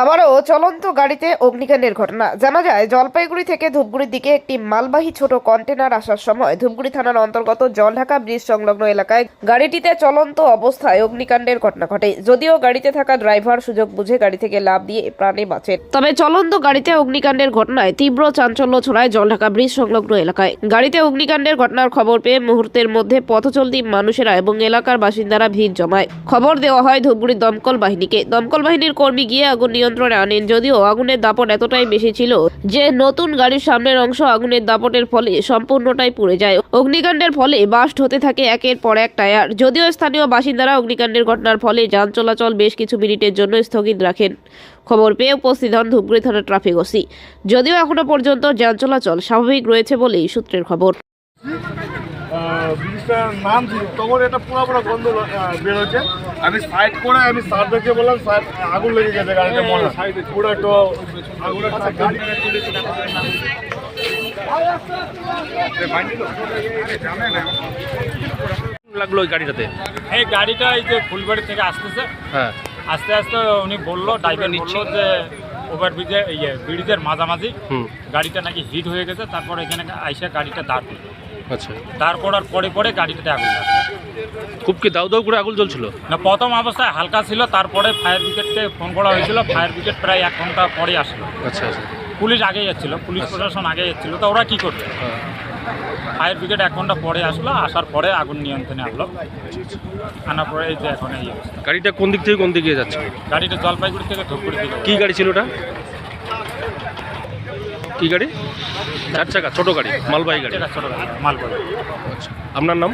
আবারও চলন্ত গাড়িতে অগ্নিকাণ্ডের ঘটনা। জানা যায়, জলপাইগুড়ি থেকে ধূপগুড়ির দিকে একটি মালবাহী ছোট কন্টেনার আসার সময় ধূপগুড়ি থানার অন্তর্গত জলঢাকা ব্রিজ সংলগ্ন এলাকায় গাড়িটিতে চলন্ত অবস্থায় অগ্নিকাণ্ডের ঘটনা ঘটে। যদিও গাড়িতে থাকা ড্রাইভার সুযোগ বুঝে গাড়ি থেকে লাফ দিয়ে প্রাণে বাঁচেন, তবে চলন্ত গাড়িতে অগ্নিকাণ্ডের ঘটনায় তীব্র চাঞ্চল্য ছড়ায় জলঢাকা ব্রিজ সংলগ্ন এলাকায়। গাড়িতে অগ্নিকাণ্ডের ঘটনার খবর পেয়ে মুহূর্তের মধ্যে পথচলতি মানুষেরা এবং এলাকার বাসিন্দারা ভিড় জমায়। খবর দেওয়া হয় ধূপগুড়ির দমকল বাহিনীকে। দমকল বাহিনীর কর্মী গিয়ে আগুন নিয়ন্ত্রণে আনেন। যদিও আগুনের দাপট এতটাই বেশি ছিল যে নতুন গাড়ির সামনের অংশ আগুনের দাপটের ফলে সম্পূর্ণটাই পুড়ে যায়। অগ্নিকাণ্ডের ফলে বাস্ট হতে থাকে একের পর এক টায়ার। যদিও স্থানীয় বাসিন্দারা অগ্নিকাণ্ডের ঘটনার ফলে যান চলাচল বেশ কিছু মিনিটের জন্য স্থগিত রাখেন। খবর পেয়ে উপস্থিত হন ধূপগুড়ি থানার ট্রাফিক ওসি। যদিও এখনো পর্যন্ত যান চলাচল স্বাভাবিক রয়েছে বলেই সূত্রের খবর। ব্রিজটার নাম ছিল তখন এটা পুরো গন্ধ বেরোচ্ছে। আমি সাইড করে আমি স্যার দেখে বললাম, স্যার আগুন লেগে গেছে গাড়িটা, মনে পুরো একটু আগুনের লাগলো ওই গাড়িটাতে। এই গাড়িটা এই যে ফুলবাড়ি থেকে আসতেছে, হ্যাঁ, আস্তে আস্তে উনি বললো, ড্রাইভার নিচ্ছিল যে ওভারব্রিজে ব্রিজের মাঝামাঝি গাড়িটা নাকি হিট হয়ে গেছে। তারপর এখানে আইসা গাড়িটা দাঁড় করলো। আচ্ছা, দাঁড় করার পরে গাড়িটাতে আগুন লাগলো। খুব কি দাউ দাউ করে আগুন জ্বলছিল? না, প্রথম অবস্থায় হালকা ছিল, তারপরে ফায়ার ব্রিগেডকে ফোন করা হয়েছিল। ফায়ার ব্রিগেড প্রায় 1 ঘন্টা পরে আসলো। আচ্ছা আচ্ছা, পুলিশ আগে যাচ্ছিল, পুলিশ প্রশাসন আগে যাচ্ছিল, তো ওরা কী করবে? ফায়ার ব্রিগেড 1 ঘন্টা পরে আসলো, আসার পরে আগুন নিয়ন্ত্রণে আনলো। আনার পরে এই যে এখন এই অবস্থা। গাড়িটা কোন দিক থেকে কোন দিকে যাচ্ছে? গাড়িটা জলপাইগুড়ি থেকে ধূপগুড়ি থেকে। কি গাড়ি ছিল ওটা? কি গাড়ি? 4 চাকা ছোট গাড়ি, মালবাহী গাড়ি। এটা ছোটো গাড়ি, মালবাহী। আচ্ছা, আপনার নাম?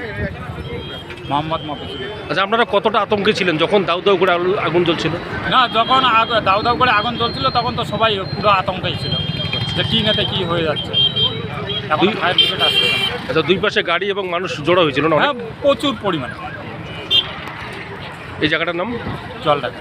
মোহাম্মদ মফিজুল। আচ্ছা, আপনারা কতটা আতঙ্কে ছিলেন যখন দাউ দাউ করে আগুন জ্বলছিল? না, যখন দাউ দাউ করে আগুন জ্বলছিল তখন তো সবাই পুরো আতঙ্কেই ছিল যে কী নেতে কী হয়ে যাচ্ছে। এখন ফায়ার ব্রিগেড আসছে। আচ্ছা, দুই পাশে গাড়ি এবং মানুষ জড়ো হয়েছিল না? হ্যাঁ, প্রচুর পরিমাণে। এই জায়গাটার নাম জলঢাকা।